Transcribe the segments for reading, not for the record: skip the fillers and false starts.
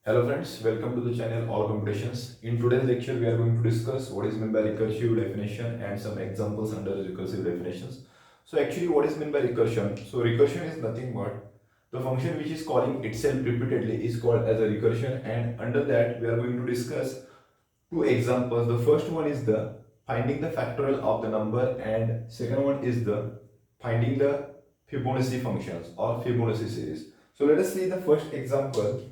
Hello friends, welcome to the channel All Computations. In today's lecture, we are going to discuss what is meant by recursive definition and some examples under recursive definitions. So actually what is meant by recursion? So recursion is nothing but the function which is calling itself repeatedly is called as a recursion, and under that we are going to discuss two examples. The first one is the finding the factorial of the number, and second one is the finding the Fibonacci functions or Fibonacci series. So let us see the first example,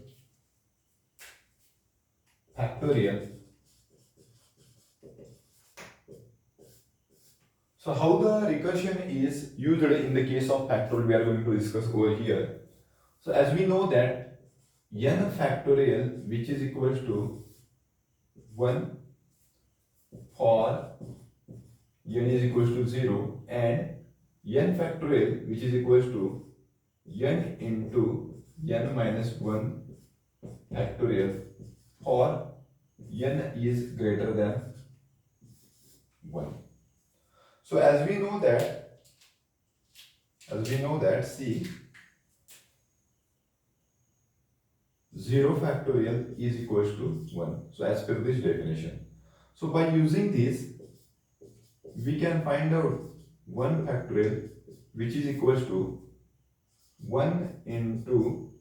factorial. So how the recursion is used in the case of factorial we are going to discuss over here. So as we know that n factorial which is equals to 1 for n is equals to 0, and n factorial which is equals to n into n minus 1 factorial for n is greater than 1. So as we know that see 0 factorial is equals to 1. So as per this definition, so by using this we can find out 1 factorial which is equals to 1 into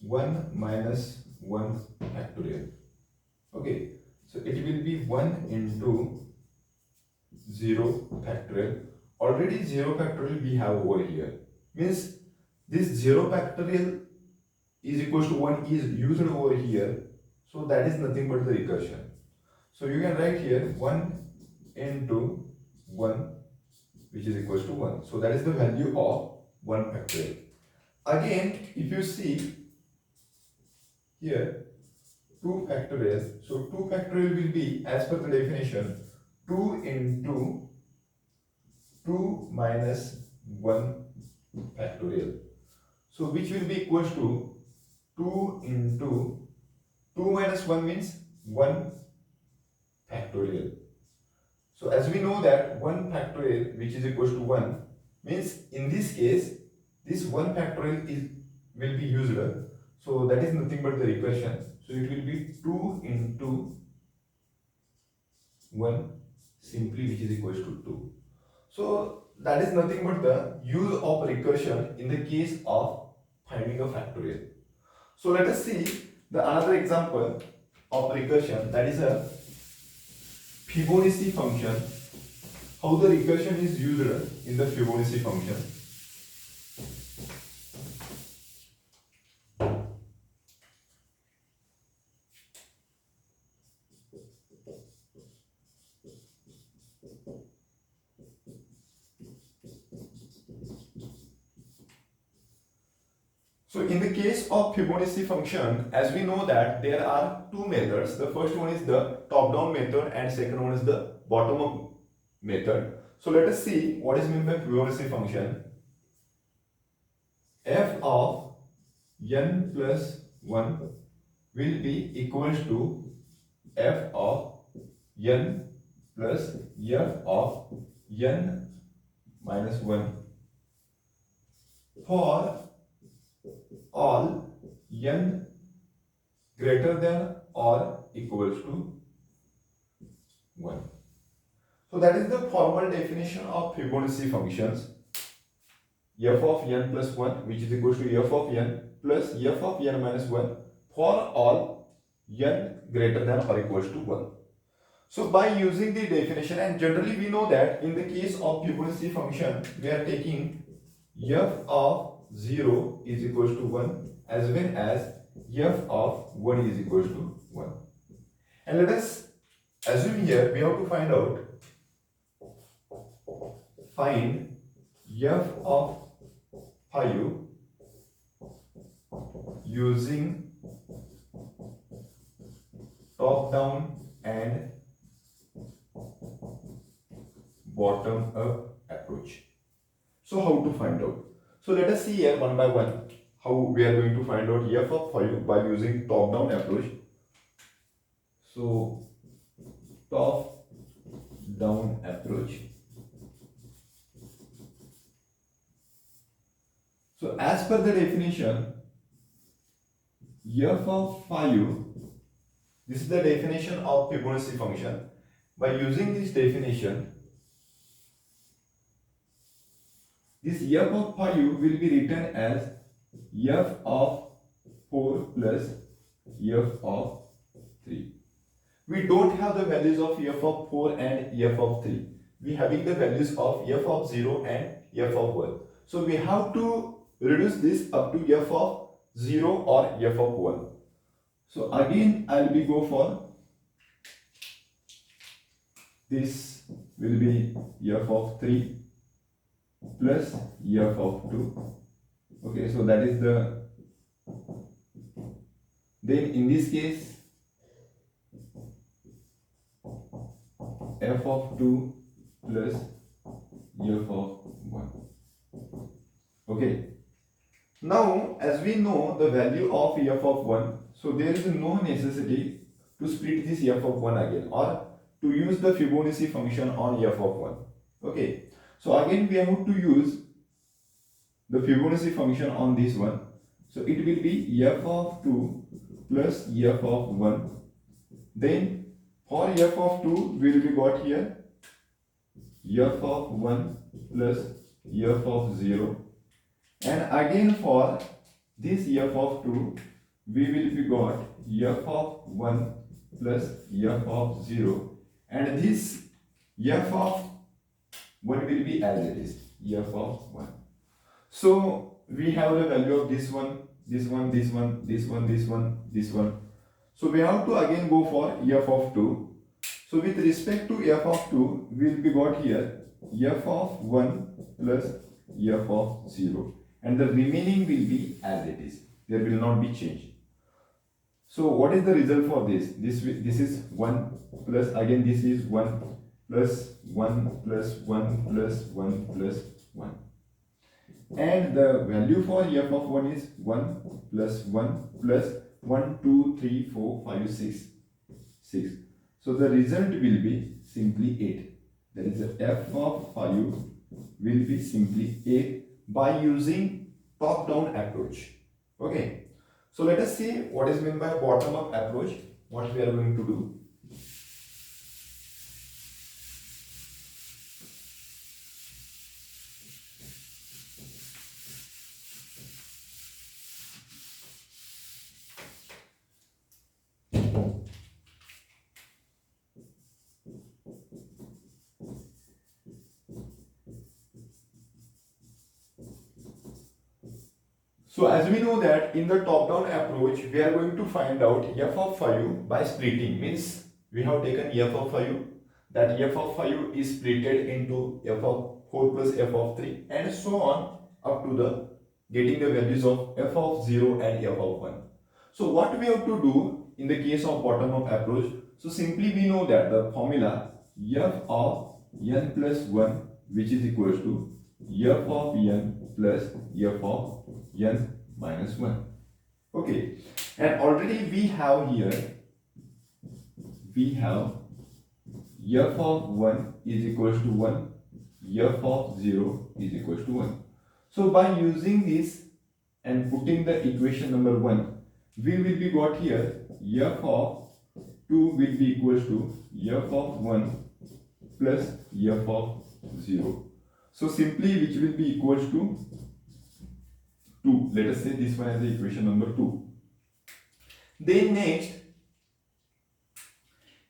1 minus 1 factorial. Okay, so it will be 1 into 0 factorial. Already 0 factorial we have over here, means this 0 factorial is equals to 1 is used over here, so that is nothing but the recursion. So you can write here 1 into 1 which is equals to 1. So that is the value of 1 factorial. Again, if you see here 2 factorial, so 2 factorial will be, as per the definition, 2 into 2 minus 1 factorial. So which will be equals to 2 into 2 minus 1 means 1 factorial. So as we know that 1 factorial which is equals to 1 means in this case this 1 factorial will be used. So that is nothing but the recursion. So it will be 2 into 1 simply which is equals to 2. So that is nothing but the use of recursion in the case of finding a factorial. So let us see the another example of recursion, that is a Fibonacci function. How the recursion is used in the Fibonacci function. So in the case of Fibonacci function, as we know that there are two methods. The first one is the top-down method and second one is the bottom-up method. So let us see what is meant by Fibonacci function. F of n plus 1 will be equals to f of n plus f of n minus 1 for all n greater than or equals to 1. So that is the formal definition of Fibonacci functions. F of n plus 1 which is equals to f of n plus f of n minus 1 for all n greater than or equals to 1. So by using the definition, and generally we know that in the case of Fibonacci function we are taking f of 0 is equals to 1 as well as f of 1 is equals to 1. And let us assume here we have to find f of 5 using top down and bottom up approach. So how to find out? So let us see here one by one how we are going to find out f of 5 by using top down approach. So top down approach. So as per the definition, f of 5, this is the definition of Fibonacci function. By using this definition, this f of 5 will be written as f of 4 plus f of 3. We don't have the values of f of 4 and f of 3. We having the values of f of 0 and f of 1. So we have to reduce this up to f of 0 or f of 1. So again I'll be go for this will be f of 3 plus f of 2. Okay, so that is the, then in this case f of 2 plus f of 1. Okay, now as we know the value of f of 1, so there is no necessity to split this f of 1 again or to use the Fibonacci function on f of 1. Okay, so again we have to use the Fibonacci function on this one. So it will be f of 2 plus f of 1. Then for f of 2 will be got here f of 1 plus f of 0. And again for this f of 2 we will be got f of 1 plus f of 0. And this f of 1 will be as it is, f of 1. So we have the value of this one, this one, this one, this one, this one, this one. So we have to again go for f of 2. So with respect to f of 2, we will be got here f of 1 plus f of 0. And the remaining will be as it is. There will not be change. So what is the result for this? This is 1 plus, again this is 1 plus 1 plus 1 plus 1 plus 1. And the value for f of 1 is 1 plus 1 plus 1, 2, 3, 4, 5, 6, 6. So the result will be simply 8. That is the f of 5 will be simply 8 by using top-down approach. Okay. So let us see what is meant by bottom-up approach, what we are going to do. So as we know that in the top-down approach, we are going to find out f of 5 by splitting. Means we have taken f of 5, that f of 5 is splitted into f of 4 plus f of 3 and so on up to the getting the values of f of 0 and f of 1. So what we have to do in the case of bottom-up approach, so simply we know that the formula f of n plus 1 which is equals to f of n plus f of n minus 1. Okay, and already we have here, we have f of 1 is equals to 1, f of 0 is equals to 1. So by using this and putting the equation number 1, we will be got here f of 2 will be equals to f of 1 plus f of 0. So simply which will be equals to 2. Let us say this one as the equation number 2. Then next,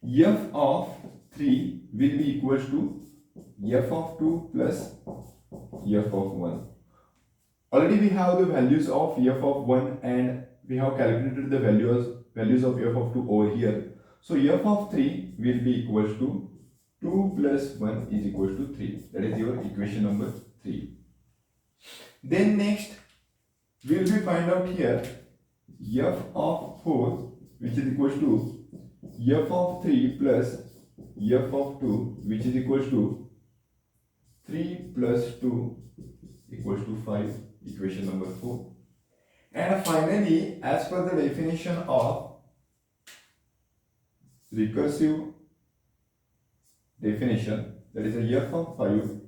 f of 3 will be equals to f of 2 plus f of 1. Already we have the values of f of 1 and we have calculated the values of f of 2 over here. So f of 3 will be equals to 2 plus 1 is equals to 3. That is your equation number 3. Then next, we will be find out here f of 4 which is equals to f of 3 plus f of 2 which is equals to 3 plus 2 equals to 5, equation number 4. And finally, as per the definition of recursive definition, that is a f of 5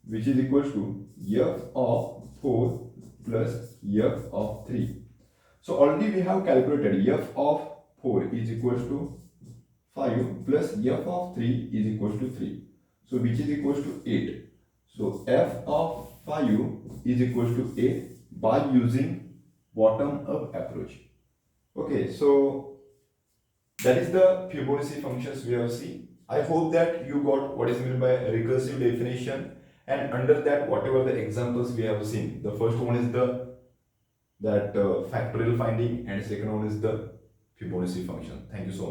which is equals to f of 4 plus f of 3. So already we have calculated f of 4 is equals to 5 plus f of 3 is equals to 3. So which is equals to 8. So f of 5 is equals to 8 by using bottom up approach. Okay, so that is the Fibonacci functions we have seen. I hope that you got what is meant by recursive definition, and under that whatever the examples we have seen. The first one is that factorial finding, and second one is the Fibonacci function. Thank you so much.